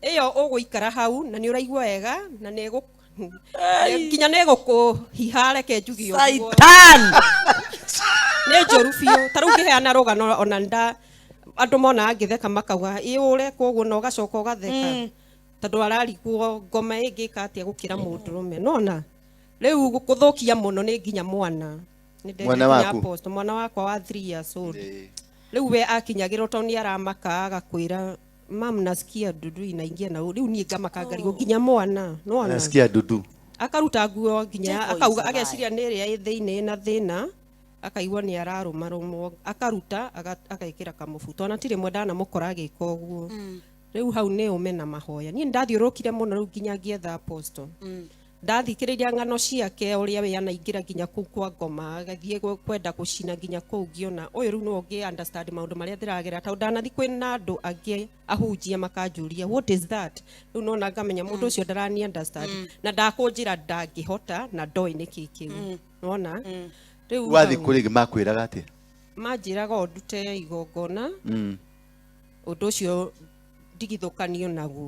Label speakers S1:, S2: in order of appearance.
S1: iyo uguikara hau na ni uraigua wega na nego kinya nego ko hihare ke njugio
S2: Satan
S1: ne jorufio taru ngiheana rugano ona nda andu mona ngitheka makauga ure koguo no gacoka ugatheka tondu arariguo ngoma ingika atia gukira mundurume nona riu gukuthukia muno ni nginya mwana mwana wakwa wa 3 years old riu we akinyagirwo to ni aramaka agakwira mam nasikia dudu inaingia na riu ni ngamaka ngarigo nginya mwana nona
S3: nasikia dudu
S1: akaruta nguo nginya akauga ageciria ni ria thiini na thina akaigua ni ararumarumwo akaruta agekira kamubuto na tire mwendana mukora agika uguo riu hau ni umena mahoya ni ndathiurukire muno riu nginya ngietha apostle ndathikiriria ngano ciake uria we anaingira nginya kuu kwa ngoma agathie kwenda gucina nginya kuu ngiona uyu riu no ngi understand maundu maria ndiragera ta ndanathi kwina andu angi ahunjia makanjuria what is that riu no ngamenya mundu ucio ndarani understand na ndakunjira ndangihota na ndoi niki kiu nona riu
S3: wathi kurigi makwiraga ati
S1: manjiraga ndute igongona undu ucio ndigithukanio naguo